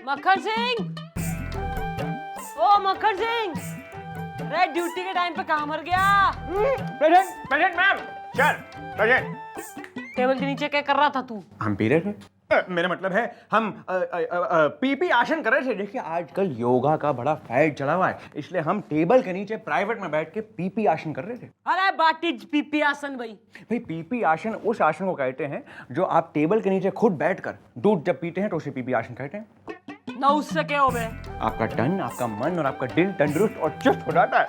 मक्खन सिंह, ओ मक्खन सिंह, अरे ड्यूटी के टाइम पे कहाँ मर गया? Present present ma'am, sir present. Table के नीचे क्या कर रहा था तू? हम पी रहे थे। मेरा मतलब है हम पीपी आसन कर रहे थे। देखिए आजकल योगा का बड़ा फैड चला हुआ है, इसलिए हम टेबल के नीचे प्राइवेट में बैठ के पीपी आसन कर रहे थे। अरे बाटी पीपी आसन भाई। भाई पीपी आसन उस आसन को कहते हैं जो आप टेबल के नीचे खुद बैठकर दूध जब पीते हैं तो उसे पीपी आसन कहते हैं। ना उससे क्या हो बे? आपका तन, आपका मन और आपका दिल तंदुरुस्त और चुस्त हो जाता है।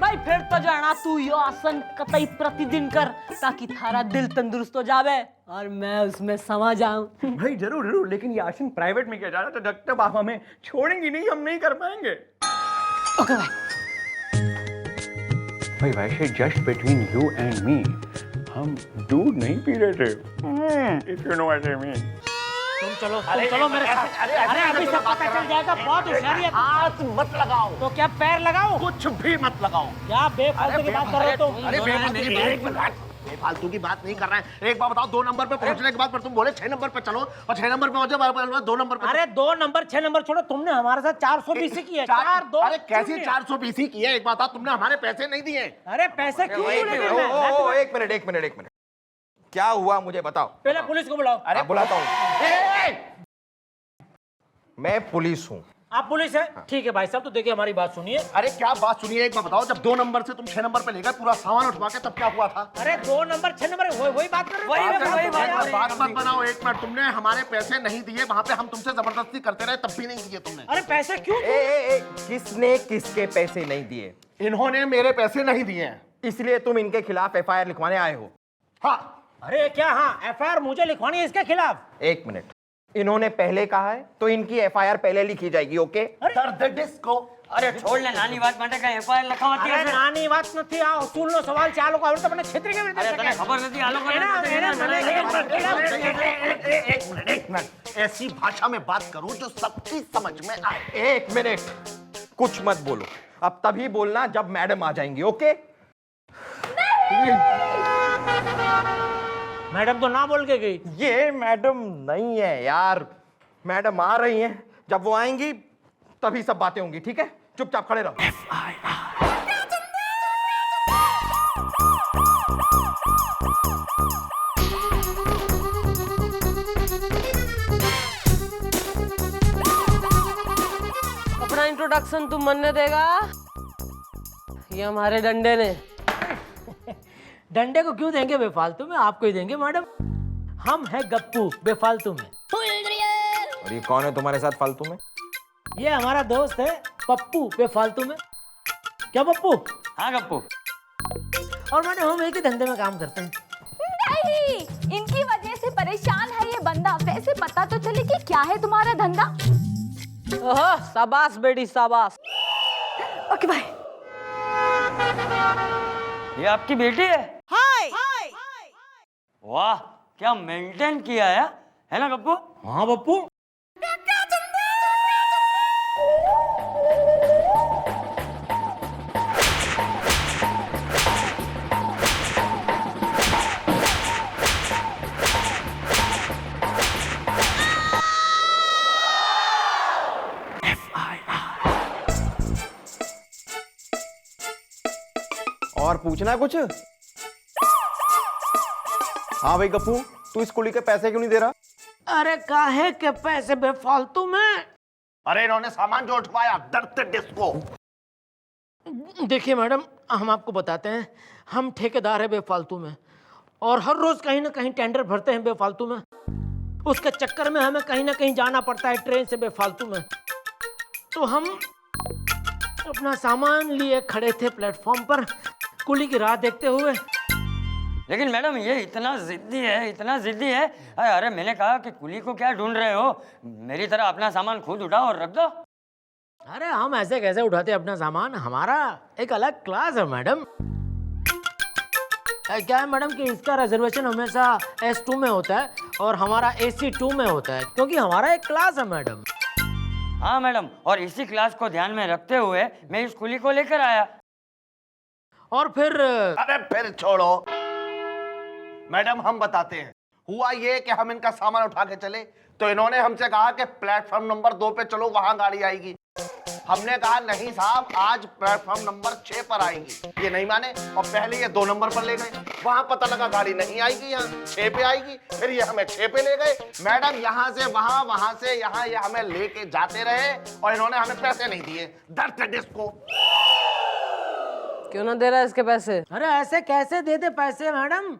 भाई फिर तो जाना तू यो आसन कतई प्रतिदिन कर ताकि थारा दिल तंदुरुस्त हो जावे और मैं उसमें समा जाऊं। भाई जरूर जरूर, लेकिन ये आसन प्राइवेट में किया जा रहा है तो डॉक्टर बाबा हमें छोड़ेंगी नहीं, हम नहीं कर पाएंगे। ओके भाई। भाई वैसे just between you and me हम दूध नहीं पी रहे थे। If you know what I mean. तुम चलो मेरे साथ। अरे अभी सब पता चल जाएगा, बहुत होशियारी है। हाथ मत लगाओ, तो क्या पैर लगाओ? कुछ भी मत लगाओ। क्या बेफालतू की बात कर रहे हो तुम? अरे बेफालतू की बात नहीं कर रहे हैं। एक बार बताओ, 2 नंबर पे पहुंचने के बाद फिर तुम बोले 6 नंबर पे चलो और 6 नंबर पे पहुंचे 2 नंबर पे। अरे 2 नंबर 6 नंबर छोड़ो, तुमने हमारे साथ 420 की है। 4-2। अरे कैसी 420 की है? एक बात बताओ, तुमने हमारे पैसे नहीं दिए। अरे पैसे क्यों लेके एक मिनट, क्या हुआ मुझे बताओ। पहले पुलिस को बुलाओ। अरे बुलाता हूँ। मैं पुलिस हूँ। आप पुलिस है? ठीक है भाई साहब, तो देखिए हमारी बात सुनिए। अरे क्या बात सुनिए, एक बार बताओ, जब 2 नंबर से तुम 6 नंबर पे ले गए पूरा सामान उठवा के, तब क्या हुआ था? अरे 2 नंबर 6 नंबर वही बात कर रहे हो। बात मत बनाओ। एक मिनट, तुमने हमारे पैसे नहीं दिए, वहां पे हम तुमसे जबरदस्ती करते रहे, तब भी नहीं दिए तुमने। अरे पैसे क्यों? किसने किसके पैसे नहीं दिए? इन्होंने मेरे पैसे नहीं दिए हैं। इसलिए तुम इनके खिलाफ एफआईआर लिखवाने आए हो? हाँ। अरे क्या? हाँ, एफआईआर मुझे लिखवानी है इसके खिलाफ। एक मिनट, इन्होंने पहले कहा है तो इनकी एफआईआर पहले लिखी जाएगी। ओके? दर्द डिस्को। अरे छोड़ ले, नानी बात માટે કઈ એફઆઈઆર લખાવતી अरे नानी बात નથી, આ અસૂલનો સવાલ છે। આ લોકો આવડે તો મને છેતરી કેવી રીતે અરે તને શકે? ખબર નથી આ લોકો एक मिनट, ऐसी भाषा में बात करूं जो सबकी समझ में आए। एक मिनट, कुछ मत बोलो। अब तभी बोलना जब मैडम आ जाएंगी। ओके? मैडम तो ना बोल के गई। ये मैडम नहीं है यार, मैडम आ रही हैं। जब वो आएंगी तभी सब बातें होंगी। ठीक है, चुपचाप खड़े रहो। अपना इंट्रोडक्शन तुम मनने देगा? ये हमारे डंडे ने। डंडे को क्यों देंगे बेफालतू में? आपको ही देंगे मैडम। हम हैं गप्पू बेफालतू में। और ये कौन है तुम्हारे साथ फालतू में? ये हमारा दोस्त है पप्पू बेफालतू में। क्या पप्पू? हाँ गप्पू, और मैडम हम एक ही धंधे में काम करते हैं। नहीं, इनकी वजह से परेशान है ये बंदा। वैसे पता तो चले कि क्या है तुम्हारा धंधा। ओहो, शाबाश बेटी शाबाश। Okay bye. ये आपकी बेटी है? हाय। वाह, क्या मेंटेन किया है ना गप्पू? हाँ पप्पू। और पूछना है कुछ? हाँ भाई गप्पू, तू इस कुली के पैसे क्यों नहीं दे रहा? अरे काहे के पैसे बेफालतू में? अरे इन्होंने सामान जो उठवाया, दर्द डिस्को। देखिए मैडम, हम आपको बताते हैं, हम ठेकेदार है बेफालतू में और हर रोज कहीं ना कहीं टेंडर भरते हैं बेफालतू में। उसके चक्कर में हमें कहीं ना कहीं जाना पड़ता है ट्रेन से बेफालतू में। तो हम अपना सामान लिए खड़े थे प्लेटफॉर्म पर कुली की राह देखते हुए। लेकिन मैडम ये इतना जिद्दी है। अरे मैंने कहा कि कुली को क्या ढूंढ रहे हो, मेरी तरह अपना सामान खुद उठाओ और रख दो। अरे हम ऐसे कैसे उठाते अपना सामान? हमारा एक अलग क्लास है मैडम। क्या है मैडम कि इसका रिजर्वेशन हमेशा S2 में होता है और हमारा AC2 में होता है, क्योंकि हमारा एक क्लास है मैडम। हाँ मैडम, और इसी क्लास को ध्यान में रखते हुए मैं इस कुली को लेकर आया। और फिर अरे फिर छोड़ो मैडम, हम बताते हैं। हुआ ये कि हम इनका सामान उठा के चले, तो इन्होंने हमसे कहा कि प्लेटफॉर्म नंबर 2 पे चलो, वहां गाड़ी आएगी। हमने कहा नहीं साहब, आज प्लेटफॉर्म नंबर 6 पर आएगी। ये नहीं माने और पहले ये 2 नंबर पर ले गए। वहां पता लगा गाड़ी नहीं आएगी, यहाँ 6 पे आएगी। फिर ये हमें 6 पे ले गए। मैडम यहाँ से वहां, वहां से यहाँ, ये हमें लेके जाते रहे और इन्होंने हमें पैसे नहीं दिए। दर्द है डिस्को। क्यों ना दे रहा है इसके पैसे? अरे ऐसे कैसे दे दे पैसे मैडम?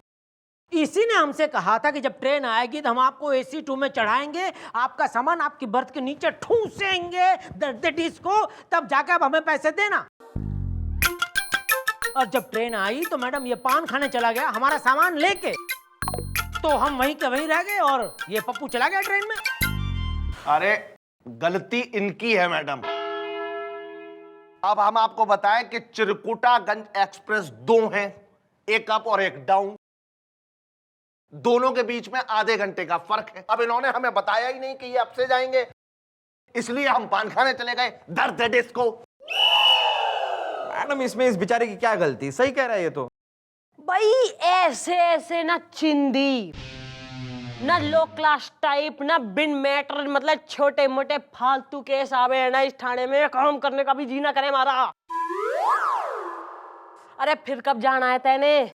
इसी ने हमसे कहा था कि जब ट्रेन आएगी तो हम आपको AC 2 में चढ़ाएंगे, आपका सामान आपकी बर्थ के नीचे ठूसेंगे, दर्द डिस्को, तब जाके आप हमें पैसे देना। और जब ट्रेन आई तो मैडम ये पान खाने चला गया हमारा सामान लेके, तो हम वहीं के वहीं रह गए और ये पप्पू चला गया ट्रेन में। अरे गलती इनकी है मैडम। अब हम आपको बताएं कि चिरकुटागंज एक्सप्रेस 2 हैं, एक अप और एक डाउन। दोनों के बीच में आधे घंटे का फर्क है। अब इन्होंने हमें बताया ही नहीं कि ये अब से जाएंगे, इसलिए हम पान खाने चले गए। दर्द है डिस्को। मैडम इसमें इस बेचारे की क्या गलती? सही कह रहा है ये तो। भाई ऐसे ऐसे ना चिंदी, ना लो क्लास टाइप, ना बिन मैटर, मतलब छोटे मोटे फालतू केस आवे है ना इस थाने में, काम करने का भी जीना करे हमारा। अरे फिर कब जाना है तेने?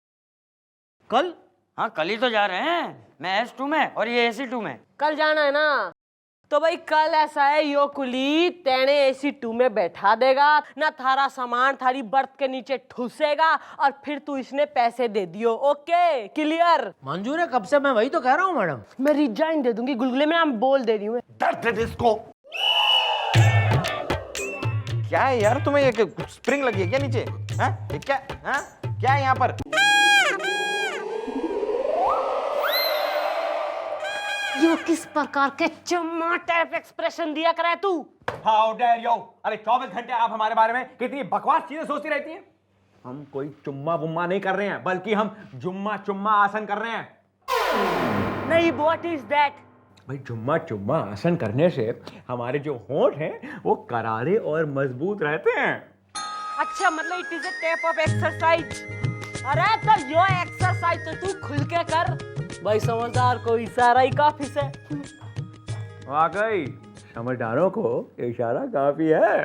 कल? हाँ कल ही तो जा रहे हैं, मैं S2 में और ये AC 2 में। कल जाना है ना? तो भाई कल ऐसा है, यो कुली तेने AC 2 में बैठा देगा ना, थारा सामान थारी बर्थ के नीचे ठुसेगा और फिर तू इसने पैसे दे दियो। Okay clear? मंजूर है, कब से मैं वही तो कह रहा हूँ मैडम। मैं रिजाइन दे दूंगी गुलगुले में, हम बोल दे रही हूँ। दर्द है डिस्को। क्या है यार, तुम्हें ये स्प्रिंग लगी है क्या नीचे? हैं? ये क्या? हाँ? क्या है यहाँ पर? यो किस प्रकार के चम्मा टाइप एक्सप्रेशन दिया करे तू? How dare you! अरे 24 घंटे आप हमारे बारे में कितनी बकवास चीजें सोचती रहती हैं। हम कोई चुम्मा बुम्मा नहीं कर रहे हैं, बल्कि हम जुम्मा चुम्मा आसन कर रहे हैं। नहीं, व्हाट इज दैट? भाई जुम्मा चुम्मा आसन करने से हमारे जो होंठ हैं वो करारे और मजबूत रहते हैं। अच्छा, मतलब it is a type of exercise. अरे तो यो एक्सरसाइज तो तू खुल के कर भाई, समझदार को इशारा ही काफी से। वाकई समझदारों को इशारा काफी है।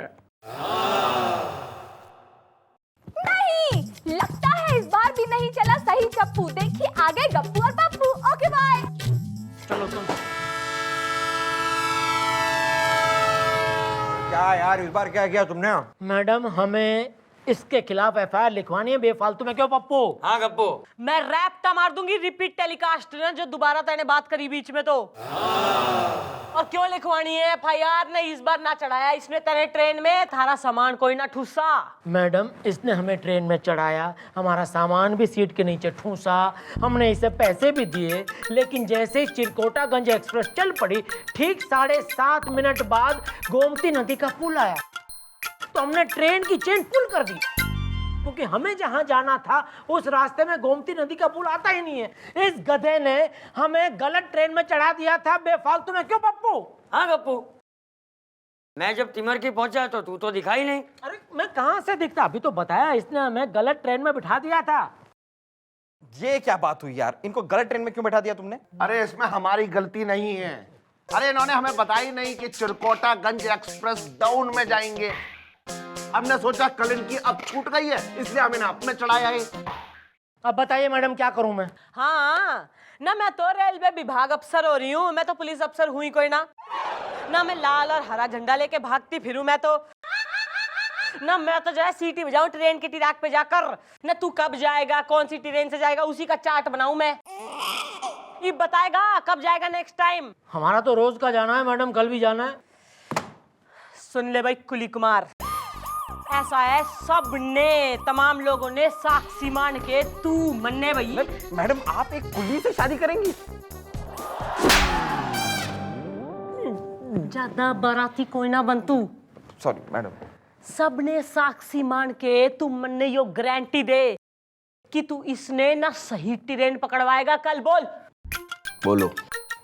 नहीं, लगता है इस बार भी नहीं चला सही चप्पू। देखिए आ गए गप्पू और पप्पू। Okay bye. चलो तुम। क्या यार, इस बार क्या किया तुमने? मैडम हमें इसके खिलाफ FIR लिखवानी है बेफालतू में। क्यों पप्पू? हाँ गप्पू। मैं रैप्टा मार दूंगी रिपीट टेलीकास्ट ना, जो दोबारा तेने बात करी बीच में तो। और क्यों लिखवानी है FIR? ने इस बार ना चढ़ाया इसने तेरे ट्रेन में, थारा सामान कोई ना ठूसा। मैडम इसने हमें ट्रेन में चढ़ाया, हमारा सामान भी सीट के नीचे ठूसा, हमने इसे पैसे भी दिए, लेकिन जैसे ही चिरकोटागंज एक्सप्रेस चल पड़ी, ठीक 7.5 मिनट बाद गोमती नदी का पुल आया, तो हमने ट्रेन की चेन पुल कर दी, क्योंकि हमें जहां जाना था उस रास्ते में गोमती नदी का पुल आता ही नहीं है। इस गधे ने हमें गलत ट्रेन में चढ़ा दिया था बेफालतू में। क्यों पप्पू? हाँ गप्पू, मैं जब तिमर की पहुंचा तो तू तो दिखा ही नहीं। अरे मैं कहां से दिखता? अभी तो बताया, इसने हमें गलत ट्रेन में बिठा दिया था। ये क्या बात हुई यार? इनको गलत ट्रेन में क्यों बैठा दिया तुमने? अरे इसमें हमारी गलती नहीं है। अरे इन्होंने हमें बताई नहीं कि चिरकोटागंज एक्सप्रेस डाउन में जाएंगे। हमने सोचा कल इनकी अब छूट गई है, इसलिए हम इन्हें अप में चढ़ाया है। अब बताइए मैडम क्या करूं मैं? हाँ ना, मैं तो रेलवे विभाग अफसर हो रही हूँ, मैं तो पुलिस अफसर हुई कोई ना। ना मैं लाल और हरा झंडा लेके भागती फिरूं मैं तो। ना मैं तो जो है सीटी बजाऊं ट्रेन की ट्रैक पे जाकर। ना तू कब जाएगा, कौन सी ट्रेन से जाएगा, उसी का चार्ट बनाऊं मैं। ये बताएगा कब जाएगा नेक्स्ट टाइम। हमारा तो रोज का जाना है मैडम, कल भी जाना है। सुन ले भाई कुली कुमार, ऐसा है सबने, तमाम लोगों ने साक्षी मान के तू मन्ने भाई। मैडम आप एक कुली से शादी करेंगी? ज्यादा बाराती कोई ना बन तू। Sorry madam. सबने साक्षी मान के तू मन्ने यो गारंटी दे कि तू इसने ना सही ट्रेन पकड़वाएगा कल। बोल। बोलो।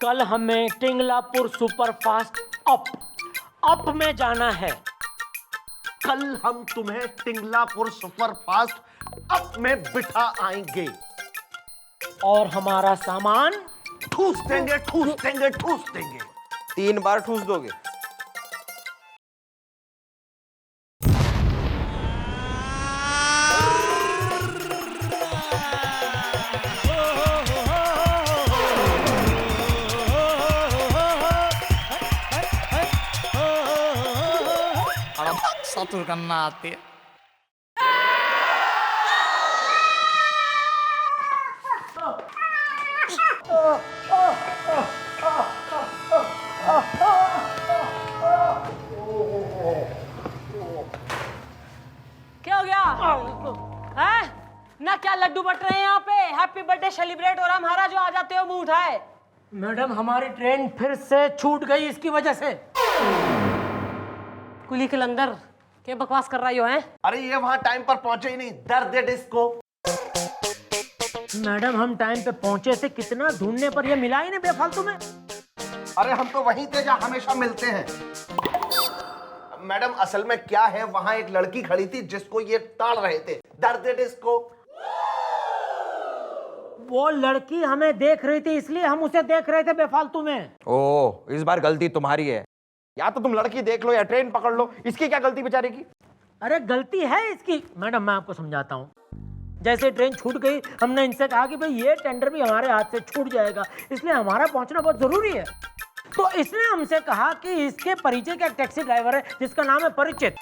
कल हमें टिंगलापुर सुपरफास्ट अप में जाना है। कल हम तुम्हें टिंगलापुर सुपरफास्ट अप में बिठा आएंगे और हमारा सामान ठूस देंगे, ठूस देंगे, ठूस देंगे। 3 बार ठूस दोगे? सतुर करना आती है। क्या हो गया है ना? क्या लड्डू बट रहे हैं यहाँ पे? हैप्पी बर्थडे सेलिब्रेट हो रहा है हमारा, जो आ जाते हो मुंह उठाए। मैडम हमारी ट्रेन फिर से छूट गई इसकी वजह से। कुली के अंदर क्या बकवास कर रही हो हैं? अरे ये वहां टाइम पर पहुंचे ही नहीं, दर्द है डिस्को। मैडम हम टाइम पे पहुंचे थे, कितना ढूंढने पर ये मिला ही नहीं बेफालतू में। अरे हम तो वहीं थे जहां हमेशा मिलते हैं। मैडम असल में क्या है, वहां एक लड़की खड़ी थी जिसको ये टाल रहे थे, दर्द है डिस्को। वो लड़की हमें देख रही थी इसलिए हम उसे देख रहे थे बेफालतू में। ओह, इस बार गलती तुम्हारी है। या तो तुम लड़की देख लो या ट्रेन पकड़ लो, इसकी क्या गलती बेचारे की? अरे गलती है इसकी। मैडम मैं आपको समझाता हूँ। जैसे ट्रेन छूट गई हमने इनसे कहा कि भाई ये टेंडर भी हमारे हाथ से छूट जाएगा, इसलिए हमारा पहुंचना बहुत जरूरी है। तो इसने हमसे कहा कि इसके परिचय का एक टैक्सी ड्राइवर है जिसका नाम है परिचित,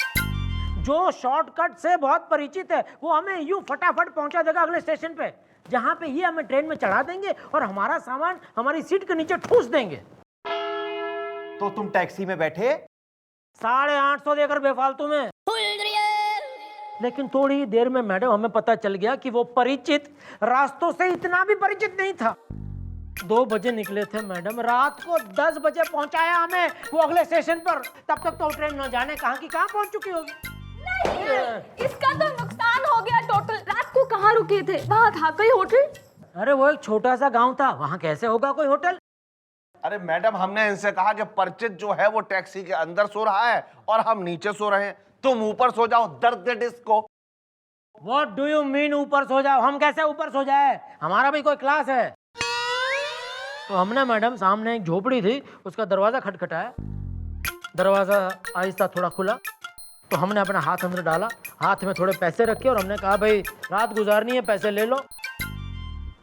जो शॉर्टकट से बहुत परिचित है। वो हमें यूं फटाफट पहुंचा देगा अगले स्टेशन पे, जहां पे ये हमें ट्रेन में चढ़ा देंगे और हमारा सामान हमारी सीट के नीचे ठूस देंगे। तो तुम टैक्सी में बैठे 850 देकर बेफालतू में। लेकिन थोड़ी ही देर में मैडम हमें पता चल गया कि वो परिचित रास्तों से इतना भी परिचित नहीं था। 2 बजे निकले थे मैडम, रात को 10 बजे पहुंचाया हमें वो अगले स्टेशन पर। तब तक तो ट्रेन न जाने कहाँ की कहाँ पहुंच चुकी होगी। नहीं, इसका तो नुकसान हो गया टोटल। रात को कहाँ रुके थे? वहाँ था कोई होटल? अरे वो एक छोटा सा गांव था, वहाँ कैसे होगा कोई होटल? अरे मैडम हमने इनसे कहा कि परिचित जो है वो टैक्सी के अंदर सो रहा है और हम नीचे सो रहे हैं, तुम ऊपर सो जाओ, दर्द है disco. What do you mean ऊपर सो जाओ? हम कैसे ऊपर सो जाए? हमारा भी कोई क्लास है। तो हमने मैडम सामने एक झोपड़ी थी, उसका दरवाजा खटखटाया। दरवाजा आहिस्ता थोड़ा खुला, तो हमने अपना हाथ अंदर डाला, हाथ में थोड़े पैसे रखे और हमने कहा भाई रात गुजारनी है, पैसे ले लो।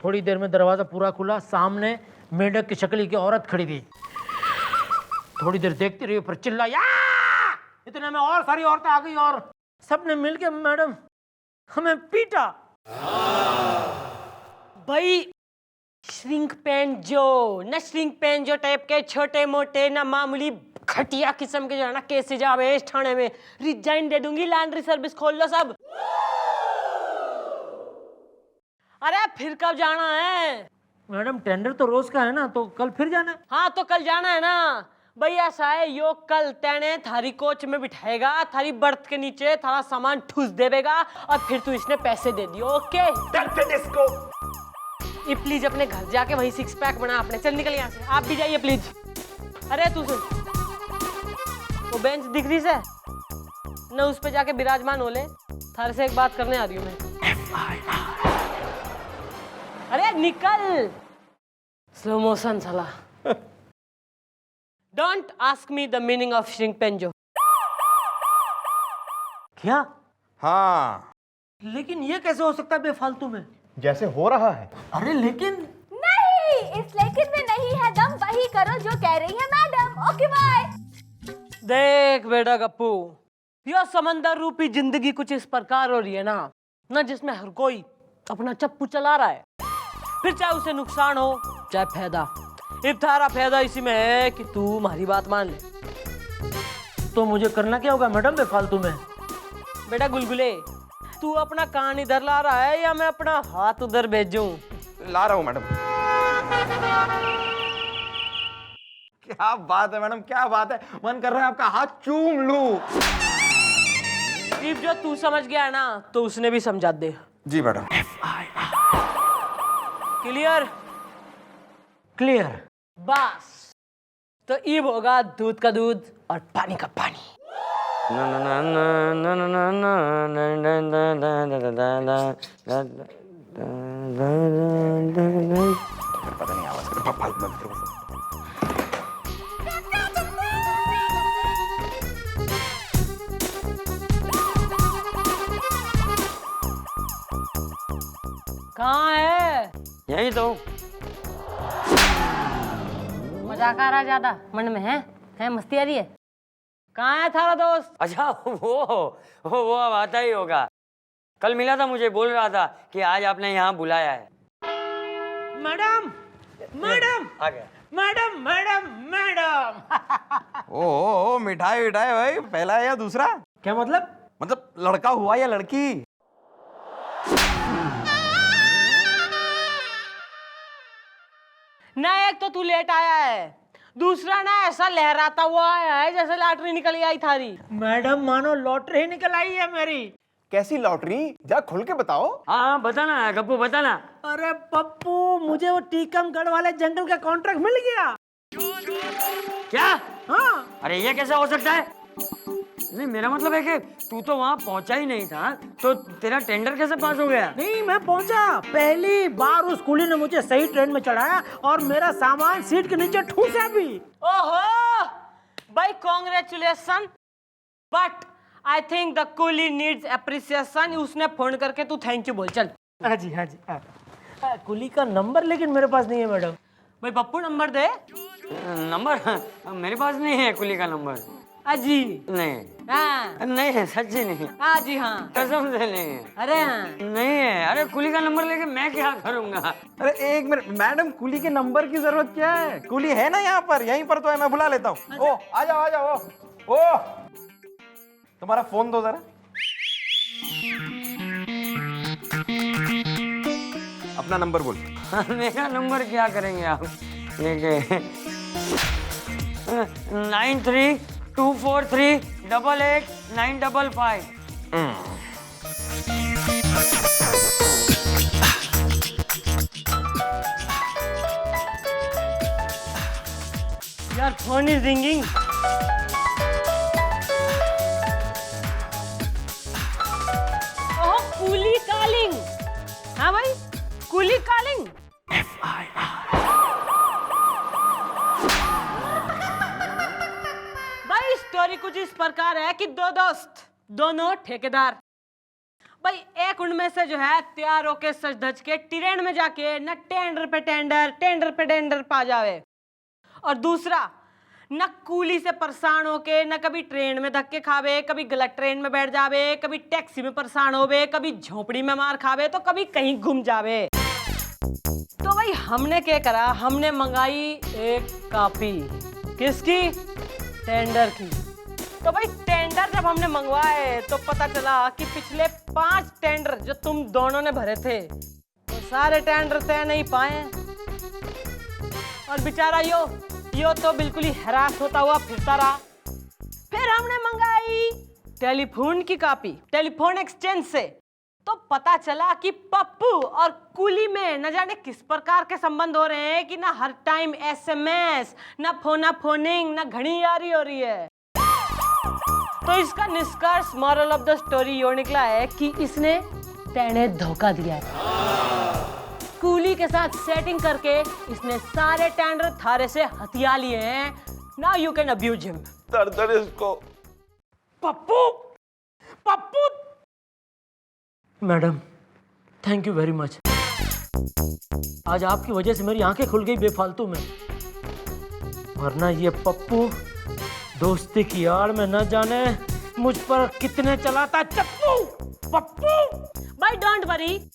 थोड़ी देर में दरवाजा पूरा खुला, सामने मेंढक की शक्ल की औरत खड़ी थी। थोड़ी देर देखती रही, फिर चिल्लाया। इतने में और सारी औरतें आ गई और सबने मिलके मैडम हमें पीटा। भाई श्रिंक पेंजो न, श्रिंक पेंजो टाइप के छोटे मोटे ना मामूली घटिया किस्म के जो है ना केसेज आवे इस थाने में, रिजाइन दे दूंगी, लॉन्ड्री सर्विस खोल लो सब। अरे फिर कब जाना है? मैडम टेंडर तो रोज का है ना, तो कल फिर जाना है। हाँ तो कल जाना है ना। भैया ऐसा है, यो कल तेने थारी कोच में बिठाएगा, थारी बर्थ के नीचे थारा सामान ठूस देगा और फिर तू इसने पैसे दे दियो। ओके दर्द है डिस्को। ये प्लीज अपने घर जाके वही 6 पैक बना अपने। चल निकल यहाँ से, आप भी जाइए प्लीज। अरे तू सुन, वो बेंच दिख रही है ना, उस पे जाके विराजमान हो ले। थारे से एक बात करने आ रही हूँ मैं। अरे निकल, स्लो मोशन साला। Don't ask me the meaning of shrink पेंजो। क्या? हाँ, लेकिन ये कैसे हो सकता है बेफालतू में? जैसे हो रहा है। अरे लेकिन नहीं, इस लेकिन में नहीं है दम। वही करो जो कह रही है मैडम। Okay bye. देख बेटा गप्पू, यह समंदर रूपी जिंदगी कुछ इस प्रकार हो रही है ना जिसमें हर कोई अपना चप्पू चला रहा है, फिर चाहे उसे नुकसान हो चाहे फायदा। अब थारा फायदा इसी में है कि तू हमारी बात मान ले। तो मुझे करना क्या होगा मैडम बेफालतू में? बेटा गुलगुले, तू अपना कान इधर ला रहा है या मैं अपना हाथ उधर भेजूं? ला रहा हूँ मैडम। क्या बात है मैडम, क्या बात है, मन कर रहा है आपका हाथ चूम लूं। अब जो तू समझ गया ना तो उसने भी समझा दे। जी मैडम। क्लियर? क्लियर। बस तो ईब होगा दूध का दूध और पानी का पानी। पता नहीं आवाज कहाँ है? यही तो। मजाक आ रहा है ज्यादा मन में है मस्ती आ रही है? कहाँ है थारा दोस्त? अच्छा वो अब आता ही होगा। कल मिला था मुझे, बोल रहा था कि आज आपने यहाँ बुलाया है। मैडम मैडम आ गया। मैडम मैडम मैडम ओ मिठाई मिठाई भाई, पहला है या दूसरा? क्या मतलब लड़का हुआ या लड़की? ना एक तो तू लेट आया है, दूसरा ना ऐसा लहराता हुआ आया है जैसे लॉटरी निकल आई थारी। मैडम मानो लॉटरी ही निकल आई है मेरी। कैसी लॉटरी? जा खुल के बताओ। हाँ बताना गप्पू बताना। अरे पप्पू, मुझे वो टीकमगढ़ वाले जंगल का कॉन्ट्रैक्ट मिल गया। क्या? हाँ। अरे ये कैसे हो सकता है? नहीं मेरा मतलब है कि तू तो वहाँ पहुँचा ही नहीं था, तो तेरा टेंडर कैसे पास हो गया? नहीं, मैं पहुंचा। पहली बार उस कुली ने मुझे सही ट्रेन में चढ़ाया और मेरा सामान सीट के नीचे ठूसा भी। ओहो भाई, congratulation, but I think the coolie needs appreciation. उसने फोन करके तू थैंक यू बोल। चल। हाँ जी हाँ जी। कुली का नंबर लेकिन मेरे पास नहीं है मैडम। भाई पप्पू नंबर दे। नंबर मेरे पास नहीं है कुली का नंबर। अजी नहीं हाँ, नहीं है, सच्ची नहीं। हाँ जी हाँ, कसम से नहीं है। अरे हाँ, नहीं है। अरे कुली का नंबर लेके मैं क्या करूंगा? अरे एक मिनट मैडम, कुली के नंबर की जरूरत क्या है? कुली है ना यहाँ पर, यहीं पर तो है, मैं बुला लेता हूँ। ओ आ जाओ ओ तुम्हारा फोन दो जरा। अपना नंबर बोल। मेरा नंबर क्या करेंगे आप? लेके 9324388955। यार phone is ringing. Oh coolie calling. हाँ भाई, कूली कॉलिंग। भाई स्टोरी कुछ इस प्रकार है कि दो दोस्त, दोनों ठेकेदार। भाई एक उनमें से जो है तैयार होके सज धज के ट्रेन में जाके न टेंडर पे टेंडर पा जावे, और दूसरा न कूली से परेशान होके न कभी ट्रेन में धक्के खावे, कभी गलत ट्रेन में बैठ जावे, कभी टैक्सी में परेशान होवे, कभी झोपड़ी में मार खावे, तो कभी कहीं घूम जावे। तो भाई हमने क्या करा, हमने मंगाई एक कॉपी। किसकी? टेंडर की। तो भाई टेंडर जब हमने मंगवाए तो पता चला कि पिछले 5 टेंडर जो तुम दोनों ने भरे थे वो सारे टेंडर तय नहीं पाए, और बेचारा यो तो बिल्कुल ही हरास होता हुआ फिरता रहा। फिर हमने मंगाई टेलीफोन की कॉपी टेलीफोन एक्सचेंज से, तो पता चला कि पप्पू और कुली में न जाने किस प्रकार के संबंध हो रहे हैं कि ना हर टाइम SMS, ना फोनिंग, ना घड़ी यारी हो रही है। तो इसका निष्कर्ष, मॉरल ऑफ द स्टोरी यो निकला है कि इसने तेने धोखा दिया है। कूली के साथ सेटिंग करके इसने सारे टेंडर थारे से हथिया लिए हैं। Now you can abuse him. दर्द इसको। Pappu Pappu. Madam thank you very much. आज आपकी वजह से मेरी आंखें खुल गई बेफालतू में, वरना ये पप्पू दोस्ती की आड़ में न जाने मुझ पर कितने चलाता चप्पू। पप्पू भाई डोंट वरी,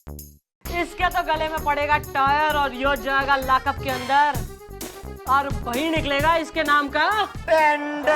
इसके तो गले में पड़ेगा टायर और यो जाएगा लॉकअप के अंदर, और वही निकलेगा इसके नाम का टेंडर।